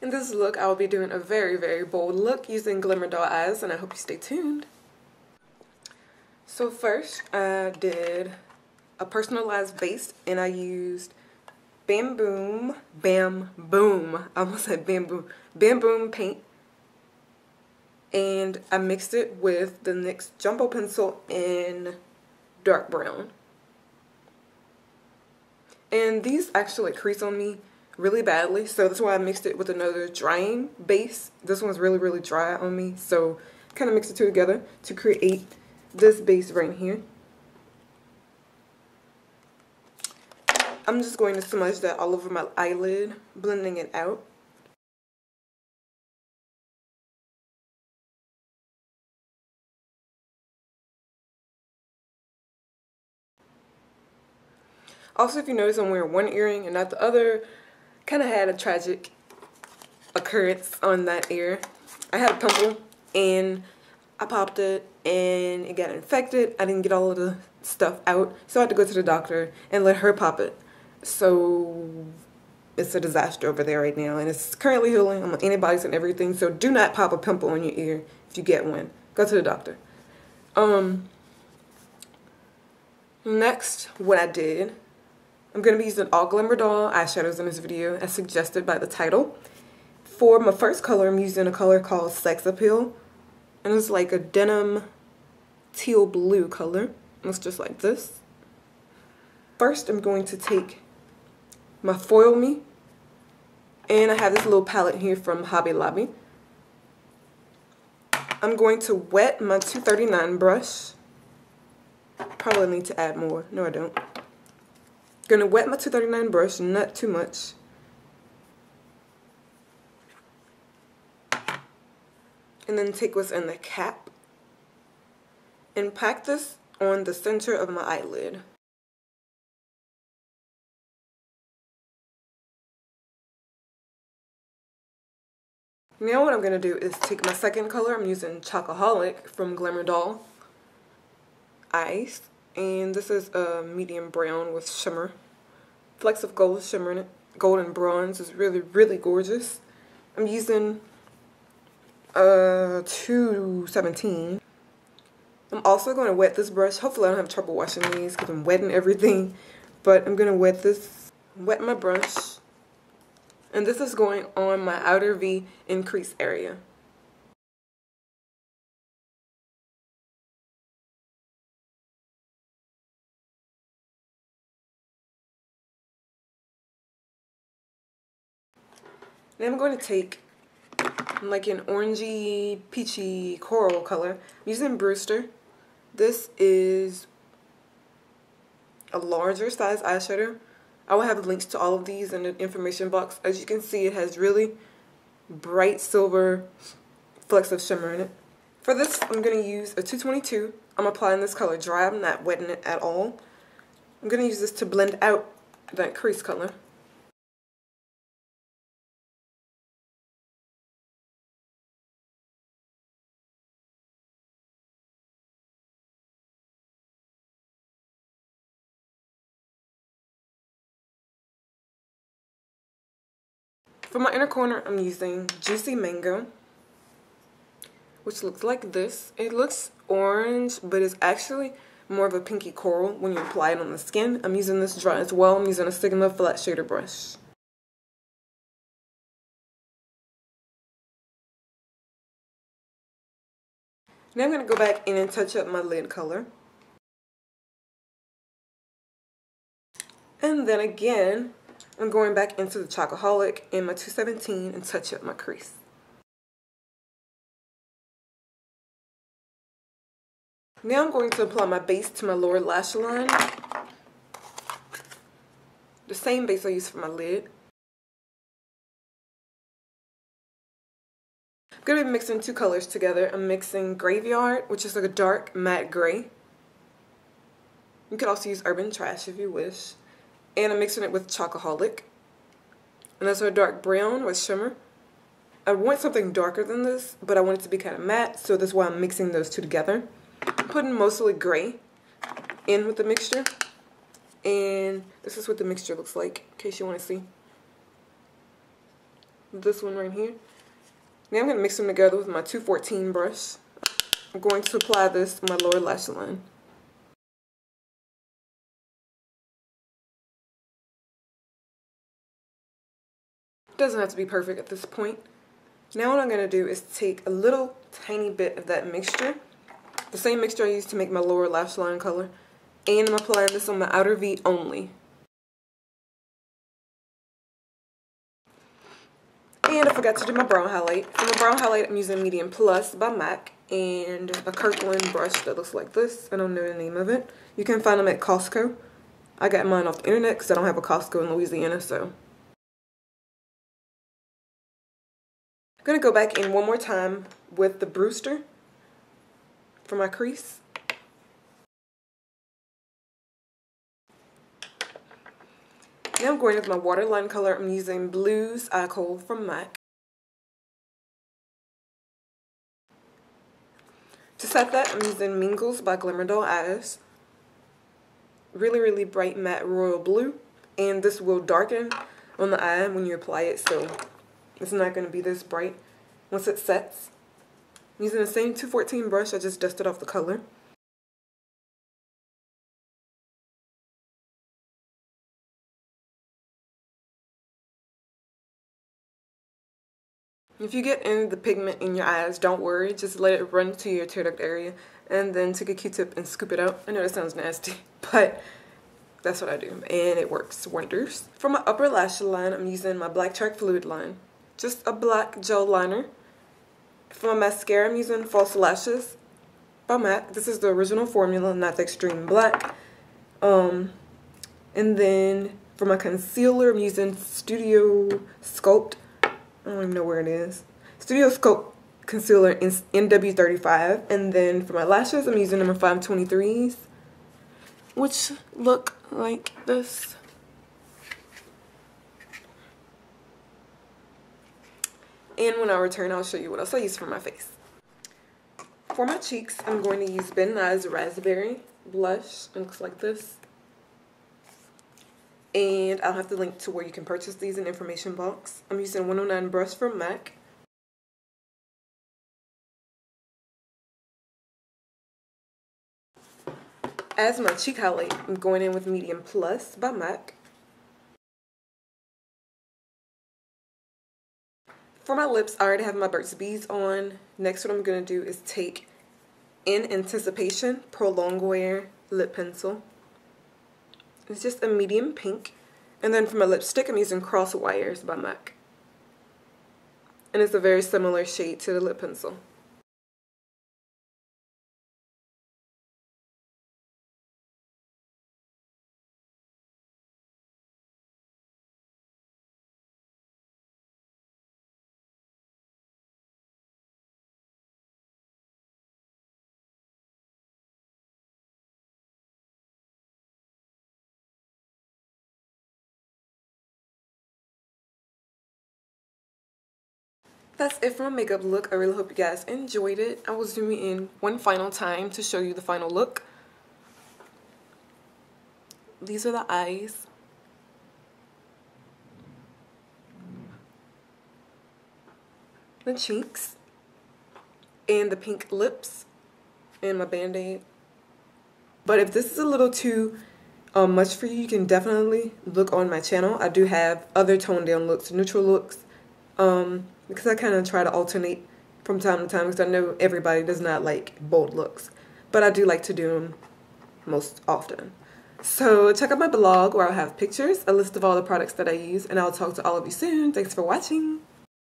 In this look, I will be doing a very, very bold look using Glamour Doll Eyes, and I hope you stay tuned. So first, I did a personalized base, and I used Bam Boom, I almost said Bam Boom paint, and I mixed it with the NYX Jumbo Pencil in dark brown. And these actually crease on me really badly, so that's why I mixed it with another drying base. This one's really, really dry on me, so kind of mix the two together to create this base right here. I'm just going to smudge that all over my eyelid, blending it out. Also, if you notice, I'm wearing one earring and not the other. Kind of had a tragic occurrence on that ear. I had a pimple and I popped it and it got infected. I didn't get all of the stuff out, so I had to go to the doctor and let her pop it. So it's a disaster over there right now, and it's currently healing. I'm on antibiotics and everything, so do not pop a pimple on your ear if you get one. Go to the doctor. Next, what I did, I'm going to be using all Glamour Doll eyeshadows in this video as suggested by the title. For my first color, I'm using a color called Sex Appeal, and it's like a denim teal blue color. It's just like this. First, I'm going to take my Foil Me, and I have this little palette here from Hobby Lobby. I'm going to wet my 239 brush. Probably need to add more. No, I don't. Gonna wet my 239 brush, not too much. And then take what's in the cap and pack this on the center of my eyelid. Now what I'm going to do is take my second color. I'm using Chocoholic from Glamour Doll Eyes. And this is a medium brown with shimmer. Flecks of gold shimmer in it. Gold and bronze is really, really gorgeous. I'm using 217. I'm also going to wet this brush. Hopefully I don't have trouble washing these because I'm wetting everything. But I'm going to wet my brush. And this is going on my outer V and crease area. Now I'm going to take like an orangey, peachy coral color. I'm using Brewster. This is a larger size eyeshadow. I will have links to all of these in the information box. As you can see, it has really bright silver flecks of shimmer in it. For this, I'm going to use a 222. I'm applying this color dry. I'm not wetting it at all. I'm going to use this to blend out that crease color. For my inner corner, I'm using Juicy Mango, which looks like this. It looks orange, but it's actually more of a pinky coral when you apply it on the skin. I'm using this dry as well. I'm using a Sigma flat shader brush. Now I'm going to go back in and touch up my lid color. And then again, I'm going back into the Chocoholic in my 217 and touch up my crease. Now I'm going to apply my base to my lower lash line. The same base I used for my lid. I'm going to be mixing two colors together. I'm mixing Graveyard, which is like a dark matte gray. You could also use Urban Trash if you wish. And I'm mixing it with Chocoholic. And that's our dark brown with shimmer. I want something darker than this, but I want it to be kind of matte, so that's why I'm mixing those two together. I'm putting mostly gray in with the mixture. And this is what the mixture looks like, in case you want to see. this one right here. Now I'm going to mix them together with my 214 brush. I'm going to apply this to my lower lash line. It doesn't have to be perfect at this point. Now what I'm going to do is take a little tiny bit of that mixture, the same mixture I used to make my lower lash line color, and I'm applying this on my outer V only. And I forgot to do my brown highlight. For my brown highlight, I'm using Medium Plus by MAC and a Kirkland brush that looks like this. I don't know the name of it. You can find them at Costco. I got mine off the internet because I don't have a Costco in Louisiana, so. I'm going to go back in one more time with the Brewster for my crease. Now I'm going with my waterline color. I'm using Blues Eye Cold from MAC. To set that, I'm using Mingles by Glamour Doll Eyes. Really, really bright matte royal blue. And this will darken on the eye when you apply it, so it's not going to be this bright once it sets. I'm using the same 214 brush, I just dusted off the color. If you get any of the pigment in your eyes, don't worry, just let it run to your tear duct area and then take a Q-tip and scoop it out. I know that sounds nasty, but that's what I do and it works wonders. For my upper lash line, I'm using my Black Chalk Fluid line. Just a black gel liner. For my mascara, I'm using False Lashes by MAC. This is the original formula, not the extreme black. And then for my concealer, I'm using Studio Sculpt. I don't even know where it is. Studio Sculpt Concealer in NW35. And then for my lashes, I'm using number 523s, which look like this. And when I return, I'll show you what else I use for my face. For my cheeks, I'm going to use Ben Nye's Raspberry blush. It looks like this. And I'll have the link to where you can purchase these in the information box. I'm using 109 brush from MAC. As my cheek highlight, I'm going in with Medium Plus by MAC. For my lips, I already have my Burt's Bees on. Next, what I'm going to do is take In Anticipation Prolong Wear lip pencil. It's just a medium pink. And then for my lipstick, I'm using Cross Wires by MAC. And it's a very similar shade to the lip pencil. That's it for my makeup look. I really hope you guys enjoyed it. I will zoom in one final time to show you the final look. These are the eyes. The cheeks. And the pink lips. And my band-aid. But if this is a little too much for you, you can definitely look on my channel. I do have other toned down looks, neutral looks. Because I kind of try to alternate from time to time because I know everybody does not like bold looks. But I do like to do them most often. So check out my blog where I'll have pictures, a list of all the products that I use, and I'll talk to all of you soon. Thanks for watching.